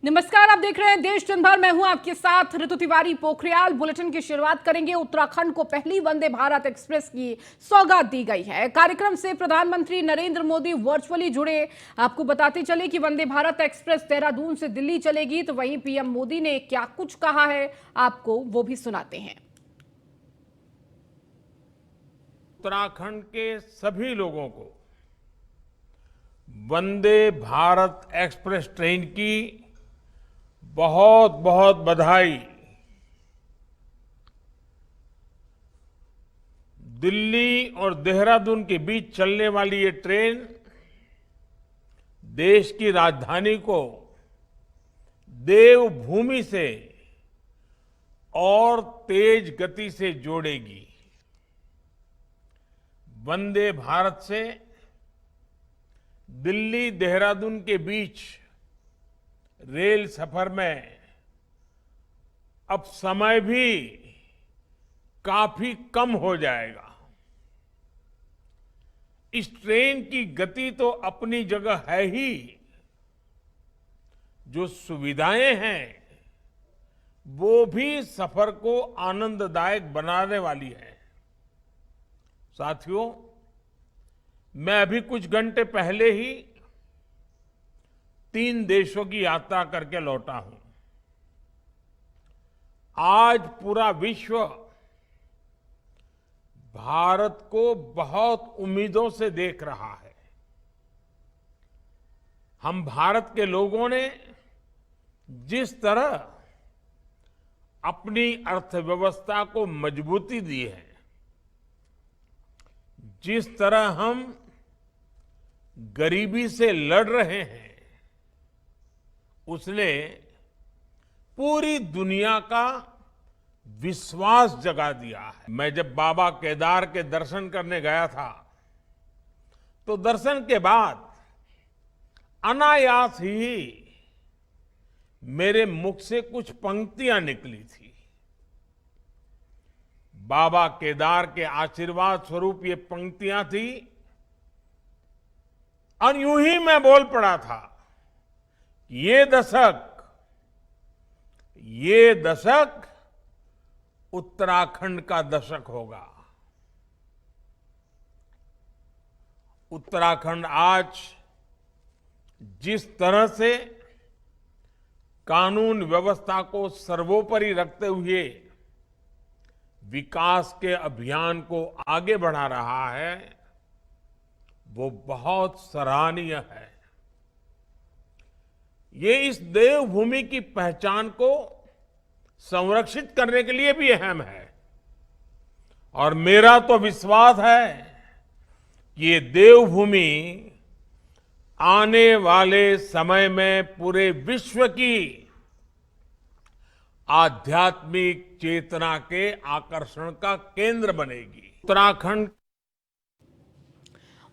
नमस्कार, आप देख रहे हैं देश दिन भर। मैं हूं आपके साथ ऋतु तिवारी। पोखरियाल बुलेटिन की शुरुआत करेंगे। उत्तराखंड को पहली वंदे भारत एक्सप्रेस की सौगात दी गई है। कार्यक्रम से प्रधानमंत्री नरेंद्र मोदी वर्चुअली जुड़े। आपको बताते चले कि वंदे भारत एक्सप्रेस देहरादून से दिल्ली चलेगी, तो वहीं पीएम मोदी ने क्या कुछ कहा है आपको वो भी सुनाते हैं। उत्तराखंड के सभी लोगों को वंदे भारत एक्सप्रेस ट्रेन की बहुत बहुत बधाई। दिल्ली और देहरादून के बीच चलने वाली ये ट्रेन देश की राजधानी को देवभूमि से और तेज गति से जोड़ेगी। वंदे भारत से दिल्ली देहरादून के बीच रेल सफर में अब समय भी काफी कम हो जाएगा। इस ट्रेन की गति तो अपनी जगह है ही, जो सुविधाएं हैं वो भी सफर को आनंददायक बनाने वाली है। साथियों, मैं अभी कुछ घंटे पहले ही 3 देशों की यात्रा करके लौटा हूं। आज पूरा विश्व भारत को बहुत उम्मीदों से देख रहा है। हम भारत के लोगों ने जिस तरह अपनी अर्थव्यवस्था को मजबूती दी है, जिस तरह हम गरीबी से लड़ रहे हैं, उसने पूरी दुनिया का विश्वास जगा दिया है। मैं जब बाबा केदार के दर्शन करने गया था, तो दर्शन के बाद अनायास ही मेरे मुख से कुछ पंक्तियां निकली थी। बाबा केदार के आशीर्वाद स्वरूप ये पंक्तियां थी, और यूं ही मैं बोल पड़ा था, ये दशक उत्तराखंड का दशक होगा। उत्तराखंड आज जिस तरह से कानून व्यवस्था को सर्वोपरि रखते हुए विकास के अभियान को आगे बढ़ा रहा है, वो बहुत सराहनीय है। ये इस देवभूमि की पहचान को संरक्षित करने के लिए भी अहम है। और मेरा तो विश्वास है कि ये देवभूमि आने वाले समय में पूरे विश्व की आध्यात्मिक चेतना के आकर्षण का केंद्र बनेगी। उत्तराखंड।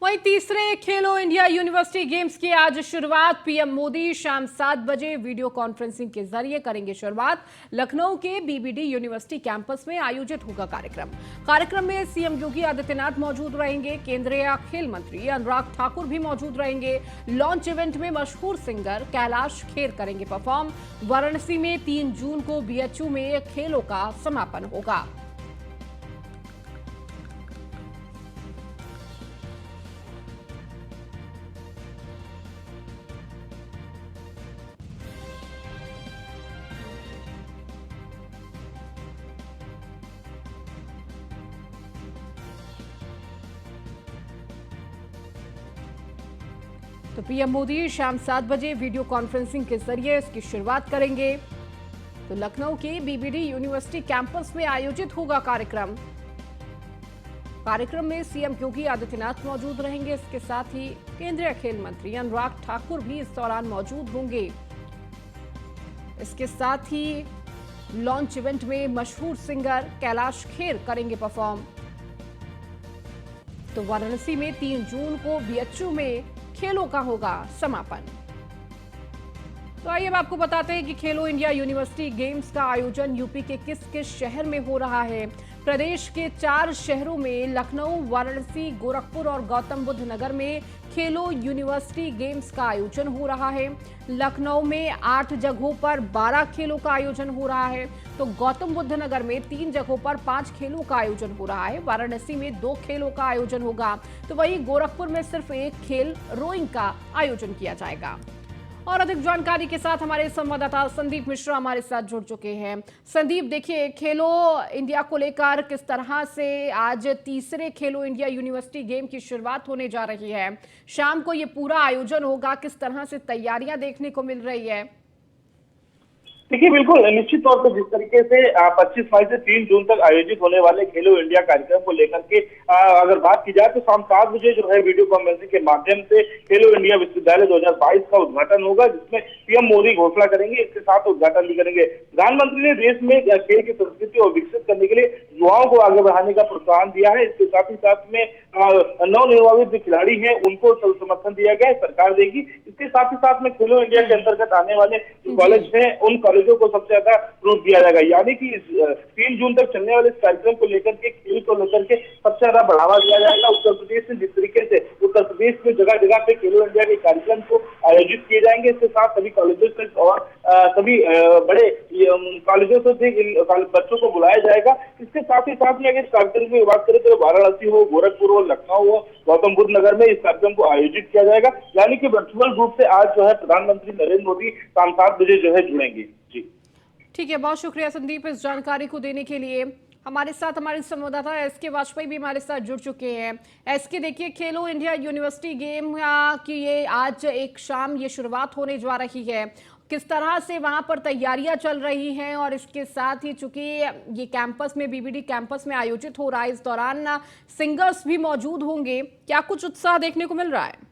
वहीं तीसरे खेलो इंडिया यूनिवर्सिटी गेम्स की आज शुरुआत। पीएम मोदी शाम 7 बजे वीडियो कॉन्फ्रेंसिंग के जरिए करेंगे शुरुआत। लखनऊ के बीबीडी यूनिवर्सिटी कैंपस में आयोजित होगा कार्यक्रम में सीएम योगी आदित्यनाथ मौजूद रहेंगे। केंद्रीय खेल मंत्री अनुराग ठाकुर भी मौजूद रहेंगे। लॉन्च इवेंट में मशहूर सिंगर कैलाश खेर करेंगे परफॉर्म। वाराणसी में 3 जून को बीएचयू में खेलों का समापन होगा। तो पीएम मोदी शाम 7 बजे वीडियो कॉन्फ्रेंसिंग के जरिए इसकी शुरुआत करेंगे। तो लखनऊ के बीबीडी यूनिवर्सिटी कैंपस में आयोजित होगा कार्यक्रम में सीएम योगी आदित्यनाथ मौजूद रहेंगे। इसके साथ ही केंद्रीय खेल मंत्री अनुराग ठाकुर भी इस दौरान मौजूद होंगे। इसके साथ ही लॉन्च इवेंट में मशहूर सिंगर कैलाश खेर करेंगे परफॉर्म। तो वाराणसी में 3 जून को बीएचयू में खेलों का होगा समापन। तो आइए अब आपको बताते हैं कि खेलो इंडिया यूनिवर्सिटी गेम्स का आयोजन यूपी के किस किस शहर में हो रहा है। प्रदेश के 4 शहरों में लखनऊ, वाराणसी, गोरखपुर और गौतम बुद्ध नगर में खेलो यूनिवर्सिटी गेम्स का आयोजन हो रहा है। लखनऊ में 8 जगहों पर 12 खेलों का आयोजन हो रहा है, तो गौतम बुद्ध नगर में 3 जगहों पर 5 खेलों का आयोजन हो रहा है। वाराणसी में 2 खेलों का आयोजन होगा, तो वहीं गोरखपुर में सिर्फ 1 खेल रोइंग का आयोजन किया जाएगा। और अधिक जानकारी के साथ हमारे संवाददाता संदीप मिश्रा हमारे साथ जुड़ चुके हैं। संदीप, देखिए खेलो इंडिया को लेकर किस तरह से आज तीसरे खेलो इंडिया यूनिवर्सिटी गेम की शुरुआत होने जा रही है। शाम को ये पूरा आयोजन होगा, किस तरह से तैयारियां देखने को मिल रही है? देखिए, बिल्कुल निश्चित तौर पर जिस तरीके से 25 मई से 3 जून तक आयोजित होने वाले खेलो इंडिया कार्यक्रम को लेकर के अगर बात की जाए तो शाम 7 बजे जो है वीडियो कॉन्फ्रेंसिंग के माध्यम से खेलो इंडिया विश्वविद्यालय 2022 का उद्घाटन होगा, जिसमें पीएम मोदी घोषणा करेंगे। इसके साथ उद्घाटन भी करेंगे। प्रधानमंत्री ने देश में खेल की संस्कृति को विकसित करने के लिए युवाओं को आगे बढ़ाने का प्रोत्साहन दिया है। इसके साथ ही साथ में नवनिर्वाचित जो खिलाड़ी हैं उनको समर्थन दिया गया है, सरकार देगी। इसके साथ ही साथ में खेलो इंडिया के अंतर्गत आने वाले कॉलेज हैं उन कॉलेजों को सबसे ज्यादा प्रूफ दिया जाएगा। यानी कि 3 जून तक चलने वाले इस कार्यक्रम को लेकर के, खेल को लेकर के सबसे ज्यादा बढ़ावा दिया जाएगा। उत्तर प्रदेश में जिस तरीके से उत्तर प्रदेश में जगह जगह पे खेलो इंडिया के कार्यक्रम को आयोजित किए जाएंगे, इसके साथ सभी कॉलेजों से और सभी बड़े कॉलेजों से बच्चों को बुलाया जाएगा। इसके साथ ही साथ में अगर इस कार्यक्रम की बात करें तो वाराणसी हो, गोरखपुर हो, लखनऊ हो, गौतम बुद्ध नगर में इस कार्यक्रम को आयोजित किया जाएगा। यानी कि वर्चुअल रूप से आज जो है प्रधानमंत्री नरेंद्र मोदी शाम 7 बजे जो है जुड़ेंगे। जी ठीक है, बहुत शुक्रिया संदीप इस जानकारी को देने के लिए। हमारे साथ हमारे संवाददाता एसके वाजपेयी भी हमारे साथ जुड़ चुके हैं। एसके, देखिए खेलो इंडिया यूनिवर्सिटी गेम की ये आज एक शाम ये शुरुआत होने जा रही है, किस तरह से वहां पर तैयारियां चल रही हैं? और इसके साथ ही चूंकि ये कैंपस में बीबीडी कैंपस में आयोजित हो रहा है, इस दौरान सिंगर्स भी मौजूद होंगे, क्या कुछ उत्साह देखने को मिल रहा है?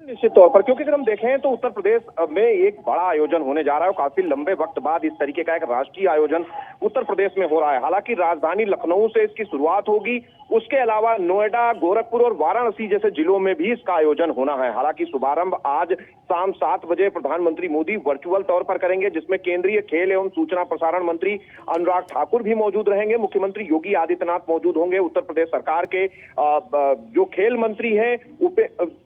निश्चित तौर पर, क्योंकि अगर हम देखें तो उत्तर प्रदेश में एक बड़ा आयोजन होने जा रहा है। काफी लंबे वक्त बाद इस तरीके का एक राष्ट्रीय आयोजन उत्तर प्रदेश में हो रहा है। हालांकि राजधानी लखनऊ से इसकी शुरुआत होगी, उसके अलावा नोएडा, गोरखपुर और वाराणसी जैसे जिलों में भी इसका आयोजन होना है। हालांकि शुभारंभ आज शाम 7 बजे प्रधानमंत्री मोदी वर्चुअल तौर पर करेंगे, जिसमें केंद्रीय खेल एवं सूचना प्रसारण मंत्री अनुराग ठाकुर भी मौजूद रहेंगे। मुख्यमंत्री योगी आदित्यनाथ मौजूद होंगे। उत्तर प्रदेश सरकार के जो खेल मंत्री हैं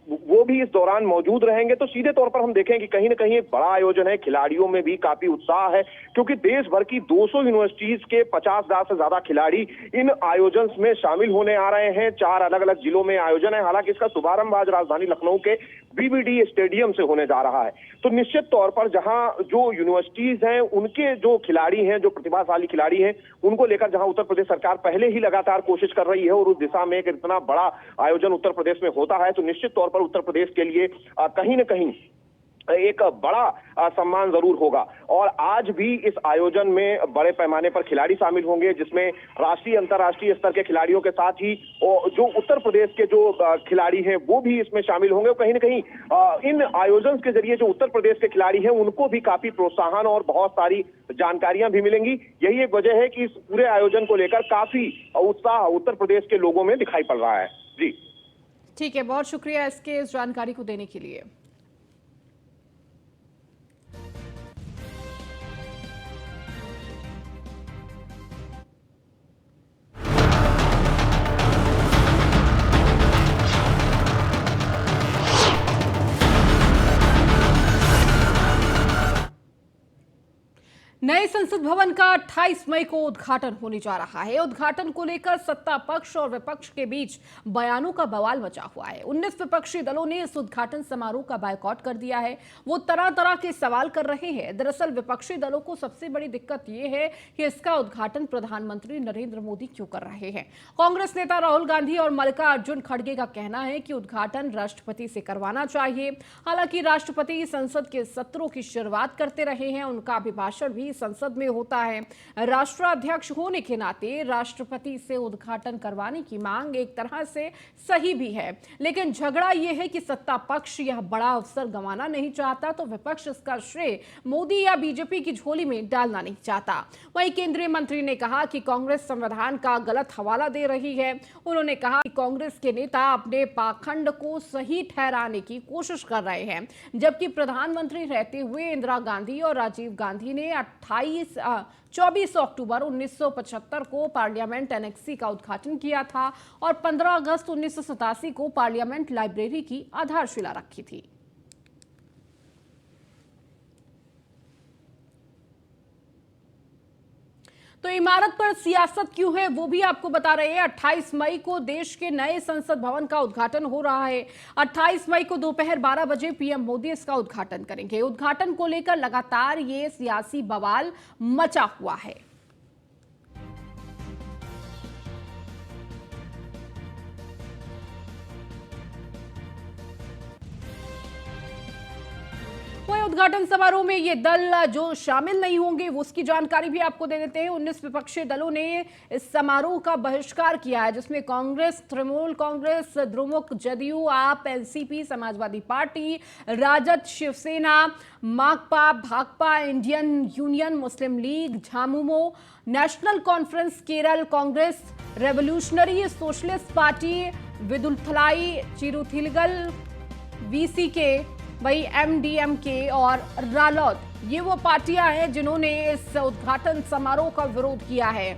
वो भी इस दौरान मौजूद रहेंगे। तो सीधे तौर पर हम देखें कि कहीं ना कहीं एक बड़ा आयोजन है। खिलाड़ियों में भी काफी उत्साह है, क्योंकि देश भर की 200 यूनिवर्सिटीज के 50,000 से ज्यादा खिलाड़ी इन आयोजन में शामिल होने आ रहे हैं। 4 अलग अलग जिलों में आयोजन है। हालांकि इसका शुभारंभ आज राजधानी लखनऊ के बीबीडी स्टेडियम से होने जा रहा है। तो निश्चित तौर पर जहां जो यूनिवर्सिटीज हैं उनके जो खिलाड़ी हैं, जो प्रतिभाशाली खिलाड़ी हैं, उनको लेकर जहां उत्तर प्रदेश सरकार पहले ही लगातार कोशिश कर रही है और उस दिशा में एक इतना बड़ा आयोजन उत्तर प्रदेश में होता है, तो निश्चित तौर पर उत्तर प्रदेश के लिए कहीं न कहीं एक बड़ा सम्मान जरूर होगा। और आज भी इस आयोजन में बड़े पैमाने पर खिलाड़ी शामिल होंगे, जिसमें राष्ट्रीय अंतर्राष्ट्रीय स्तर के खिलाड़ियों के साथ ही जो उत्तर प्रदेश के जो खिलाड़ी हैं वो भी इसमें शामिल होंगे। कहीं ना कहीं इन आयोजन के जरिए जो उत्तर प्रदेश के खिलाड़ी हैं उनको भी काफी प्रोत्साहन और बहुत सारी जानकारियां भी मिलेंगी। यही एक वजह है कि इस पूरे आयोजन को लेकर काफी उत्साह उत्तर प्रदेश के लोगों में दिखाई पड़ रहा है। जी ठीक है, बहुत शुक्रिया इसके इस जानकारी को देने के लिए। नए संसद भवन का 28 मई को उद्घाटन होने जा रहा है। उद्घाटन को लेकर सत्ता पक्ष और विपक्ष के बीच बयानों का बवाल मचा हुआ है। 19 विपक्षी दलों ने इस उद्घाटन समारोह का बायकॉट कर दिया है। वो तरह तरह के सवाल कर रहे हैं। दरअसल विपक्षी दलों को सबसे बड़ी दिक्कत यह है कि इसका उद्घाटन प्रधानमंत्री नरेंद्र मोदी क्यों कर रहे हैं। कांग्रेस नेता राहुल गांधी और मल्लिकार्जुन खड़गे का कहना है कि उद्घाटन राष्ट्रपति से करवाना चाहिए। हालांकि राष्ट्रपति संसद के सत्रों की शुरुआत करते रहे हैं, उनका अभिभाषण भी संसद में होता है। राष्ट्राध्यक्ष होने के नाते राष्ट्रपति से उद्घाटन करवाने की मांग एक तरह से सही भी है, लेकिन झगड़ा यह है कि सत्ता पक्ष यह बड़ा अवसर गंवाना नहीं चाहता तो विपक्ष इसका श्रेय मोदी या बीजेपी की झोली में डालना नहीं चाहता। वहीं केंद्रीय मंत्री ने कहा कि कांग्रेस संविधान का गलत हवाला दे रही है। उन्होंने कहा कि कांग्रेस के नेता अपने पाखंड को सही ठहराने की कोशिश कर रहे हैं, जबकि प्रधानमंत्री रहते हुए इंदिरा गांधी और राजीव गांधी ने 24 अक्टूबर 1975 को पार्लियामेंट एनेक्सी का उद्घाटन किया था और 15 अगस्त 1987 को पार्लियामेंट लाइब्रेरी की आधारशिला रखी थी। तो इमारत पर सियासत क्यों है वो भी आपको बता रहे हैं। 28 मई को देश के नए संसद भवन का उद्घाटन हो रहा है। 28 मई को दोपहर 12 बजे पीएम मोदी इसका उद्घाटन करेंगे। उद्घाटन को लेकर लगातार ये सियासी बवाल मचा हुआ है। वही उद्घाटन समारोह में ये दल जो शामिल नहीं होंगे उसकी जानकारी भी आपको दे देते हैं। 19 विपक्षी दलों ने इस समारोह का बहिष्कार किया है, जिसमें Congress, Trinamool Congress, Dramuk, Jadyu, AAP, NCP, Samajwadi party, RJD, Shivsena, Makpa, Bhakpa, Indian Union Muslim League, Jhamumo, National Conference, Kerala Congress, revolutionary socialist party, Viduthalai, Chiruthaigal, VCK, वही एमडीएमके और रालोद, ये वो पार्टियां हैं जिन्होंने इस उद्घाटन समारोह का विरोध किया है।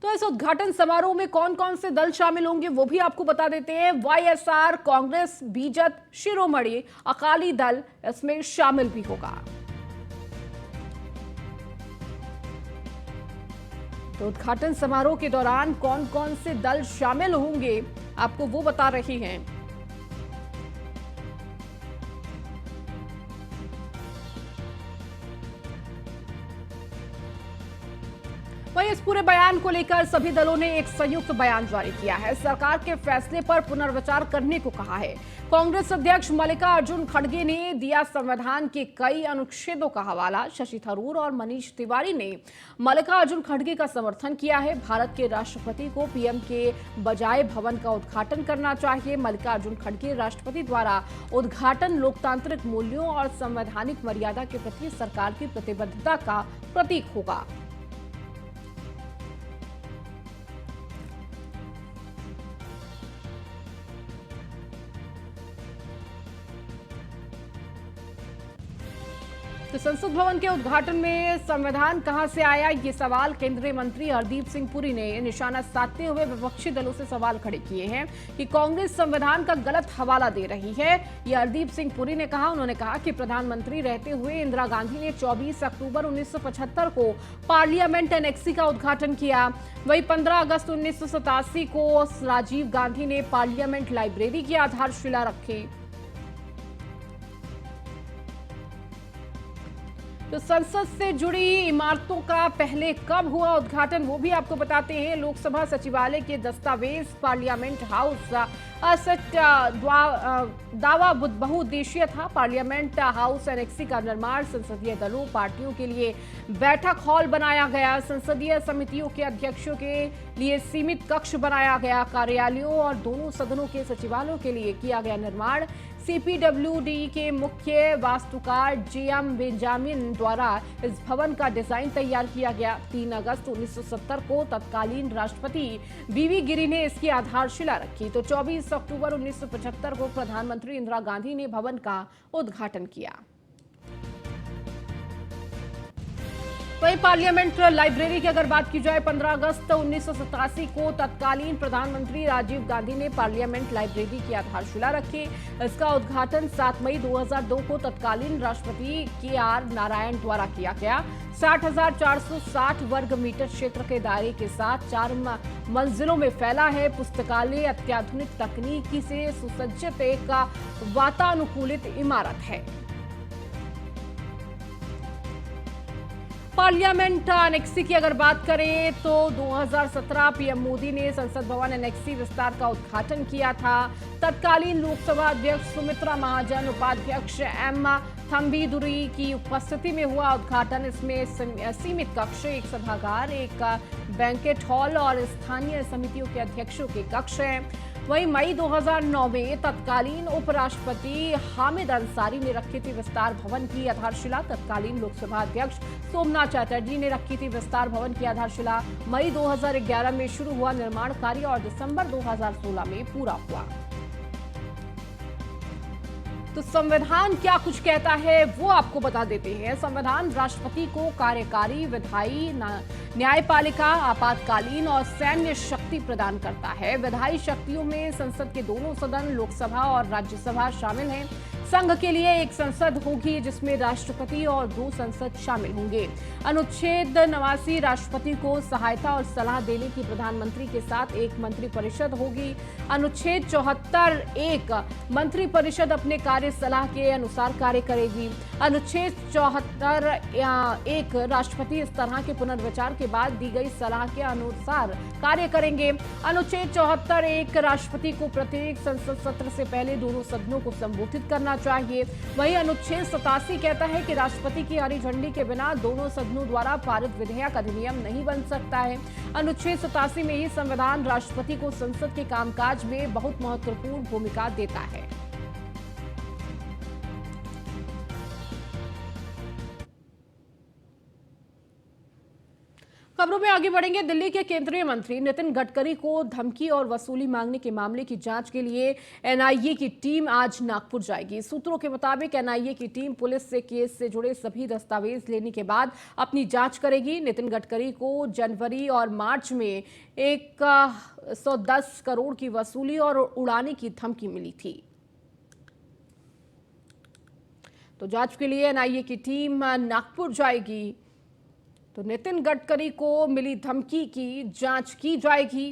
तो इस उद्घाटन समारोह में कौन कौन से दल शामिल होंगे वो भी आपको बता देते हैं। वाईएसआर, कांग्रेस, बीजेपी, शिरोमणि अकाली दल इसमें शामिल भी होगा। तो उद्घाटन समारोह के दौरान कौन कौन से दल शामिल होंगे आपको वो बता रही हैं। वहीं इस पूरे बयान को लेकर सभी दलों ने एक संयुक्त बयान जारी किया है। सरकार के फैसले पर पुनर्विचार करने को कहा है। कांग्रेस अध्यक्ष मल्लिकार्जुन खड़गे ने दिया संविधान के कई अनुच्छेदों का हवाला। शशि थरूर और मनीष तिवारी ने मल्लिकार्जुन खड़गे का समर्थन किया है। भारत के राष्ट्रपति को पीएम के बजाय भवन का उद्घाटन करना चाहिए। मल्लिकार्जुन खड़गे राष्ट्रपति द्वारा उद्घाटन लोकतांत्रिक मूल्यों और संवैधानिक मर्यादा के प्रति सरकार की प्रतिबद्धता का प्रतीक होगा। तो संसद भवन के उद्घाटन में संविधान कहां से आया, ये सवाल केंद्रीय मंत्री हरदीप सिंह पुरी ने निशाना साधते हुए विपक्षी दलों से सवाल खड़े किए हैं कि कांग्रेस संविधान का गलत हवाला दे रही है। ये हरदीप सिंह पुरी ने कहा। उन्होंने कहा कि प्रधानमंत्री रहते हुए इंदिरा गांधी ने 24 अक्टूबर 1975 को पार्लियामेंट एनेक्सी का उद्घाटन किया। वहीं 15 अगस्त 1987 को राजीव गांधी ने पार्लियामेंट लाइब्रेरी की आधारशिला रखी। तो संसद से जुड़ी इमारतों का पहले कब हुआ उद्घाटन वो भी आपको बताते हैं। लोकसभा सचिवालय के दस्तावेज, पार्लियामेंट हाउस असट दावा बहुउद्देशीय था। पार्लियामेंट हाउस एनेक्सी का निर्माण संसदीय दलों, पार्टियों के लिए बैठक हॉल बनाया गया। संसदीय समितियों के अध्यक्षों के लिए सीमित कक्ष बनाया गया। कार्यालयों और दोनों सदनों के सचिवालयों के लिए किया गया निर्माण। सीपीडब्ल्यूडी के मुख्य वास्तुकार जेएम बेंजामिन द्वारा इस भवन का डिजाइन तैयार किया गया। 3 अगस्त 1970 को तत्कालीन राष्ट्रपति बीवी गिरी ने इसकी आधारशिला रखी। तो 24 अक्टूबर 1975 को प्रधानमंत्री इंदिरा गांधी ने भवन का उद्घाटन किया। वहीं पार्लियामेंट लाइब्रेरी की अगर बात की जाए, 15 अगस्त 1987 को तत्कालीन प्रधानमंत्री राजीव गांधी ने पार्लियामेंट लाइब्रेरी की आधारशिला रखी। इसका उद्घाटन 7 मई 2002 को तत्कालीन राष्ट्रपति के.आर. नारायण द्वारा किया गया। 60,460 वर्ग मीटर क्षेत्र के दायरे के साथ 4 मंजिलों में फैला है। पुस्तकालय अत्याधुनिक तकनीकी से सुसज्जित एक वातानुकूलित इमारत है। पार्लियामेंट एनेक्सी की अगर बात करें तो 2017 पीएम मोदी ने संसद भवन एनेक्सी विस्तार का उद्घाटन किया था। तत्कालीन लोकसभा अध्यक्ष सुमित्रा महाजन, उपाध्यक्ष एम थम्बीदुरई की उपस्थिति में हुआ उद्घाटन। इसमें सीमित कक्ष, एक सभागार, एक बैंकेट हॉल और स्थानीय समितियों के अध्यक्षों के कक्ष हैं। वहीं मई 2009 में तत्कालीन उपराष्ट्रपति हामिद अंसारी ने रखी थी विस्तार भवन की आधारशिला। तत्कालीन लोकसभा अध्यक्ष सोमनाथ चटर्जी ने रखी थी विस्तार भवन की आधारशिला। मई 2011 में शुरू हुआ निर्माण कार्य और दिसंबर 2016 में पूरा हुआ। तो संविधान क्या कुछ कहता है वो आपको बता देते हैं। संविधान राष्ट्रपति को कार्यकारी, विधायी, न्यायपालिका, आपातकालीन और सैन्य शक्ति प्रदान करता है। विधायी शक्तियों में संसद के दोनों सदन, लोकसभा और राज्यसभा शामिल हैं। संघ के लिए एक संसद होगी जिसमें राष्ट्रपति और 2 संसद शामिल होंगे। अनुच्छेद 89 राष्ट्रपति को सहायता और सलाह देने की प्रधानमंत्री के साथ एक मंत्रिपरिषद होगी। अनुच्छेद 74(1) मंत्रिपरिषद अपने कार्य सलाह के अनुसार कार्य करेगी। अनुच्छेद 74(1) राष्ट्रपति इस तरह के पुनर्विचार के बाद दी गई सलाह के अनुसार कार्य करेंगे। अनुच्छेद 74(1) राष्ट्रपति को प्रत्येक संसद सत्र से पहले दोनों सदनों को संबोधित करना चाहिए। वहीं अनुच्छेद 87 कहता है कि राष्ट्रपति की हरी झंडी के बिना दोनों सदनों द्वारा पारित विधेयक अधिनियम नहीं बन सकता है। अनुच्छेद 87 में ही संविधान राष्ट्रपति को संसद के कामकाज में बहुत महत्वपूर्ण भूमिका देता है। खबरों में आगे बढ़ेंगे। दिल्ली के केंद्रीय मंत्री नितिन गडकरी को धमकी और वसूली मांगने के मामले की जांच के लिए एनआईए की टीम आज नागपुर जाएगी। सूत्रों के मुताबिक एनआईए की टीम पुलिस से केस से जुड़े सभी दस्तावेज लेने के बाद अपनी जांच करेगी। नितिन गडकरी को जनवरी और मार्च में 110 करोड़ की वसूली और उड़ाने की धमकी मिली थी। तो जांच के लिए एनआईए की टीम नागपुर जाएगी। तो नितिन गडकरी को मिली धमकी की जांच की जाएगी।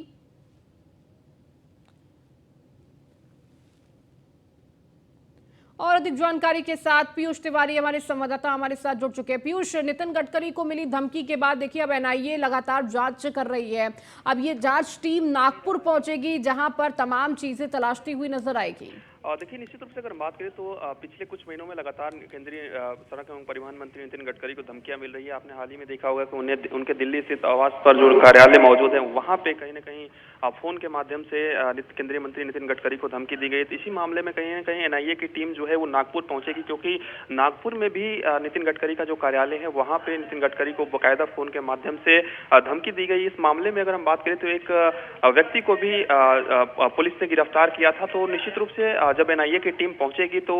और अधिक जानकारी के साथ पीयूष तिवारी हमारे संवाददाता हमारे साथ जुड़ चुके हैं। पीयूष, नितिन गडकरी को मिली धमकी के बाद देखिए अब एनआईए लगातार जांच कर रही है। अब ये जांच टीम नागपुर पहुंचेगी जहां पर तमाम चीजें तलाशती हुई नजर आएगी। देखिए, निश्चित रूप से अगर बात करें तो पिछले कुछ महीनों में लगातार केंद्रीय सड़क एवं परिवहन मंत्री नितिन गडकरी को धमकियां मिल रही है। आपने हाल ही में देखा होगा कि उनके दिल्ली स्थित आवास पर जो कार्यालय मौजूद है वहां पे कहीं न कहीं फोन के माध्यम से केंद्रीय मंत्री नितिन गडकरी को धमकी दी गई। इसी मामले में कहीं न कहीं एनआईए की टीम जो है वो नागपुर पहुंचेगी, क्योंकि नागपुर में भी नितिन गडकरी का जो कार्यालय है वहां पे नितिन गडकरी को बाकायदा फोन के माध्यम से धमकी दी गई। इस मामले में अगर हम बात करें तो एक व्यक्ति को भी पुलिस ने गिरफ्तार किया था। तो निश्चित रूप से जब एनआईए की टीम पहुंचेगी तो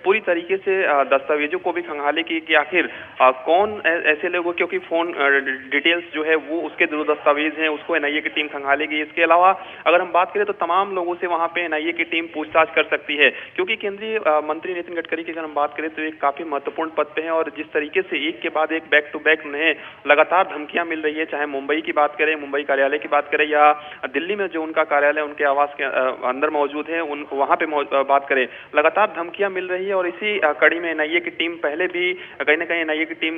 पूरी तरीके से दस्तावेजों को भी खंगालेगी कि आखिर कौन ऐसे लोग, क्योंकि फोन डिटेल्स जो है वो उसके जो दस्तावेज हैं उसको एनआईए की टीम खंगालेगी। इसके अलावा अगर हम बात करें तो तमाम लोगों से वहां पे एनआईए की टीम पूछताछ कर सकती है, क्योंकि केंद्रीय मंत्री नितिन गडकरी की अगर हम बात करें तो एक काफी महत्वपूर्ण पद पे है और जिस तरीके से एक के बाद एक बैक टू बैक उन्हें लगातार धमकियां मिल रही है, चाहे मुंबई की बात करें, मुंबई कार्यालय की बात करें या दिल्ली में जो उनका कार्यालय उनके आवास के अंदर मौजूद है वहां पे बात करें, लगातार धमकियां मिल रही है। और इसी कड़ी में एनआईए की टीम पहले भी कहीं न कहीं एनआईए की टीम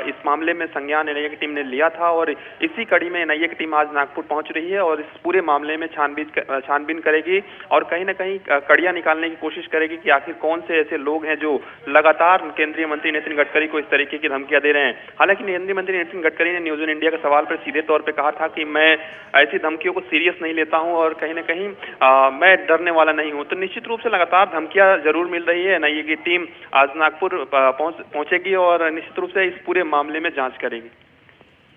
इस मामले में संज्ञान एनआईए की टीम ने लिया था और इसी कड़ी में एनआईए की टीम आज नागपुर पहुंच रही है और इस पूरे मामले में छानबीन करेगी और कहीं न कहीं कड़ियां निकालने की कोशिश करेगी कि आखिर कौन से ऐसे लोग हैं जो लगातार केंद्रीय मंत्री नितिन गडकरी को इस तरीके की धमकियां दे रहे हैं। हालांकि केंद्रीय मंत्री नितिन गडकरी ने न्यूज ऑन इंडिया के सवाल पर सीधे तौर पर कहा था कि मैं ऐसी धमकियों को सीरियस नहीं लेता हूं और कहीं न कहीं मैं डरने वाला नहीं हूं। तो निश्चित रूप से लगातार धमकियां जरूर मिल रही है। एनआईए की टीम आज नागपुर पहुंचेगी और निश्चित रूप से इस पूरे मामले में जांच करेगी।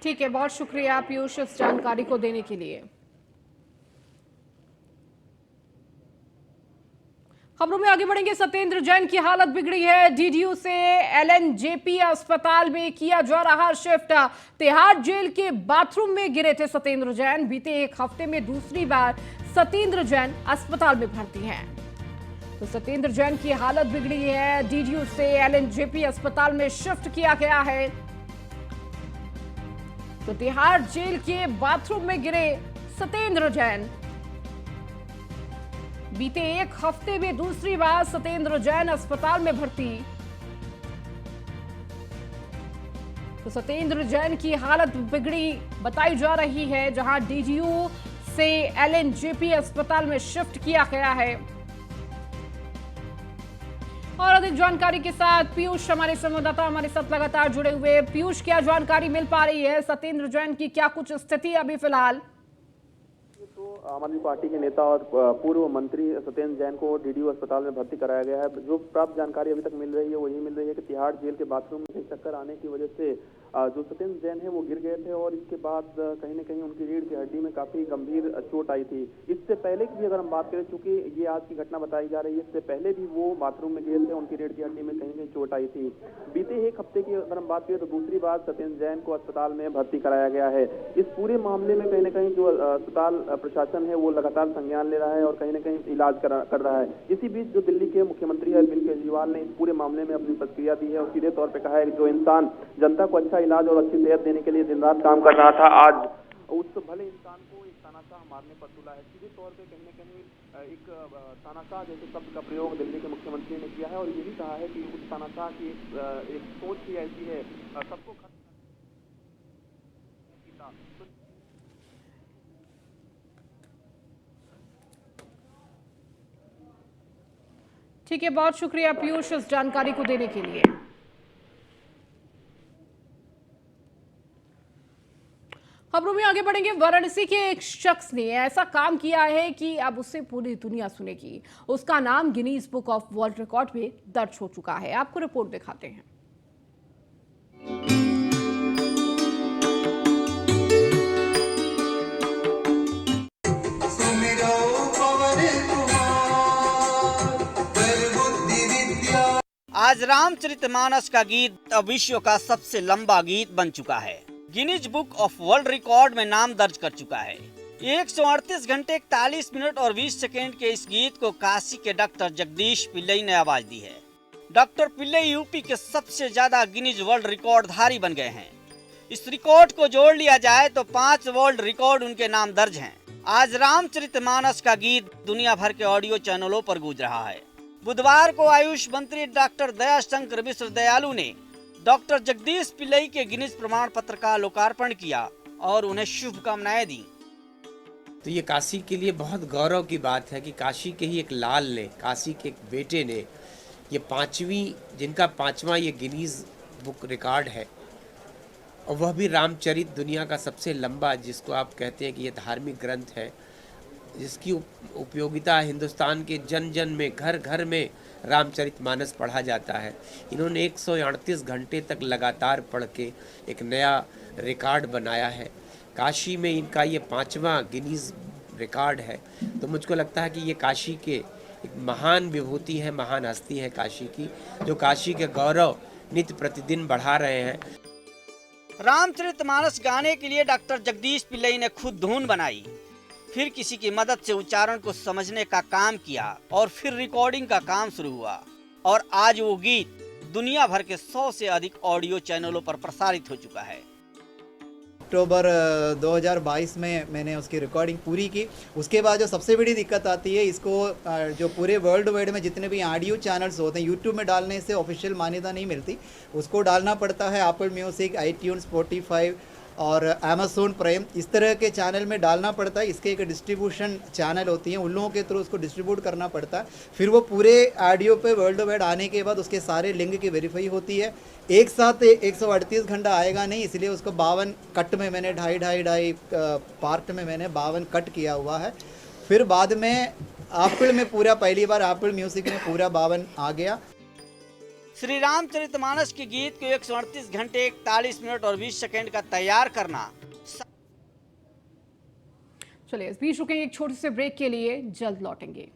ठीक है, बहुत शुक्रिया पीयूष इस जानकारी को देने के लिए। खबरों में आगे बढ़ेंगे। सत्येंद्र जैन की हालत बिगड़ी है। डीडीयू से एलएनजेपी अस्पताल में किया जा रहा शिफ्ट। तिहाड़ जेल के बाथरूम में गिरे थे सत्येंद्र जैन। बीते एक हफ्ते में दूसरी बार सत्येंद्र जैन अस्पताल में भर्ती हैं। तो सत्येंद्र जैन की हालत बिगड़ी है। डीडीयू से एलएनजेपी अस्पताल में शिफ्ट किया गया है। तो तिहाड़ जेल के बाथरूम में गिरे सत्येंद्र जैन। बीते एक हफ्ते में दूसरी बार सत्येंद्र जैन अस्पताल में भर्ती। तो सत्येंद्र जैन की हालत बिगड़ी बताई जा रही है, जहां डीजीयू से एलएनजेपी अस्पताल में शिफ्ट किया गया है। और अधिक जानकारी के साथ पीयूष हमारे संवाददाता हमारे साथ लगातार जुड़े हुए। पीयूष, क्या जानकारी मिल पा रही है? सत्येंद्र जैन की क्या कुछ स्थिति अभी फिलहाल? तो आम आदमी पार्टी के नेता और पूर्व मंत्री सत्येंद्र जैन को डीडीयू अस्पताल में भर्ती कराया गया है। जो प्राप्त जानकारी अभी तक मिल रही है वही मिल रही है कि तिहाड़ जेल के बाथरूम में चक्कर आने की वजह से जो सत्येंद्र जैन है वो गिर गए थे और इसके बाद कहीं न कहीं उनकी रीढ़ की हड्डी में काफी गंभीर चोट आई थी। इससे पहले की भी अगर हम बात करें, चूंकि ये आज की घटना बताई जा रही है, इससे पहले भी वो बाथरूम में गिरे थे, उनकी रीढ़ की हड्डी में कहीं कहीं चोट आई थी। बीते एक हफ्ते की अगर हम बात करें तो दूसरी बार सत्येंद्र जैन को अस्पताल में भर्ती कराया गया है। इस पूरे मामले में कहीं न कहीं जो अस्पताल प्रशासन है वो लगातार संज्ञान ले रहा है और कहीं न कहीं इलाज कर रहा है। इसी बीच जो दिल्ली के मुख्यमंत्री अरविंद केजरीवाल ने इस पूरे मामले में अपनी प्रतिक्रिया दी है और सीधे तौर पर कहा है कि जो इंसान जनता को अच्छा इलाज और अच्छी सेहत देने के लिए दिन रात काम कर रहा था, आज उस भले इंसान को एक तानाशाह मारने पर तुला है। सीधे तौर पे कहीं न कहीं एक तानाशाह जैसे शब्द का प्रयोग दिल्ली के मुख्यमंत्री ने किया है और ये भी कहा है कि उस तानाशाह की एक सोच ही ऐसी है, सबको खत्म ठीक है, बहुत शुक्रिया पीयूष इस जानकारी को देने के लिए। खबरों में आगे बढ़ेंगे। वाराणसी के एक शख्स ने ऐसा काम किया है कि अब उसे पूरी दुनिया सुनेगी। उसका नाम Guinness book of world record में दर्ज हो चुका है। आपको रिपोर्ट दिखाते हैं। आज रामचरितमानस का गीत अब विश्व का सबसे लंबा गीत बन चुका है। Guinness book of world record में नाम दर्ज कर चुका है। 138 घंटे 41 मिनट और 20 सेकेंड के इस गीत को काशी के डॉक्टर जगदीश पिल्लई ने आवाज दी है। डॉक्टर पिल्लई यूपी के सबसे ज्यादा गिनीज वर्ल्ड रिकॉर्ड धारी बन गए हैं। इस रिकॉर्ड को जोड़ लिया जाए तो 5 वर्ल्ड रिकॉर्ड उनके नाम दर्ज हैं। आज रामचरितमानस का गीत दुनिया भर के ऑडियो चैनलों पर गूंज रहा है। बुधवार को आयुष मंत्री डॉक्टर दयाशंकर मिश्र दयालु ने डॉक्टर जगदीश पिल्लई के गिनीज प्रमाण पत्र का लोकार्पण किया और उन्हें शुभकामनाएं दी। तो ये काशी के लिए बहुत गौरव की बात है कि काशी के ही एक लाल ने, काशी के एक बेटे ने, ये जिनका 5वां ये गिनीज बुक रिकॉर्ड है और वह भी रामचरित, दुनिया का सबसे लंबा, जिसको आप कहते हैं कि ये धार्मिक ग्रंथ है, जिसकी उपयोगिता हिंदुस्तान के जन जन में, घर घर में रामचरितमानस पढ़ा जाता है। इन्होंने 138 घंटे तक लगातार पढ़ के एक नया रिकॉर्ड बनाया है। काशी में इनका ये 5वां गिनीज रिकॉर्ड है। तो मुझको लगता है कि ये काशी के एक महान विभूति है, महान हस्ती है काशी की, जो काशी के गौरव नित्य प्रतिदिन बढ़ा रहे हैं। रामचरितमानस गाने के लिए डॉक्टर जगदीश पिल्लई ने खुद धुन बनाई, फिर किसी की मदद से उच्चारण को समझने का काम किया और फिर रिकॉर्डिंग का काम शुरू हुआ और आज वो गीत दुनिया भर के 100 से अधिक ऑडियो चैनलों पर प्रसारित हो चुका है। अक्टूबर 2022 में मैंने उसकी रिकॉर्डिंग पूरी की। उसके बाद जो सबसे बड़ी दिक्कत आती है, इसको जो पूरे वर्ल्ड वाइड में जितने भी ऑडियो चैनल्स होते हैं, यूट्यूब में डालने से ऑफिशियल मान्यता नहीं मिलती, उसको डालना पड़ता है एप्पल म्यूजिक, आईट्यून्स, स्पॉटिफाई और अमेज़न प्राइम, इस तरह के चैनल में डालना पड़ता है। इसके एक डिस्ट्रीब्यूशन चैनल होती हैं, उन लोगों के थ्रू उसको डिस्ट्रीब्यूट करना पड़ता है। फिर वो पूरे ऑडियो पे वर्ल्ड वाइड आने के बाद उसके सारे लिंक की वेरीफाई होती है। एक साथ 138 घंटा आएगा नहीं, इसलिए उसको 52 कट में मैंने ढाई पार्ट में मैंने 52 कट किया हुआ है। फिर बाद में एप्पल में पूरा, पहली बार एप्पल म्यूजिक में पूरा 52 आ गया। श्री रामचरितमानस के गीत को 138 घंटे 41 मिनट और 20 सेकेंड का तैयार करना। चलिए इस बीच रुकेंगे एक छोटे से ब्रेक के लिए, जल्द लौटेंगे।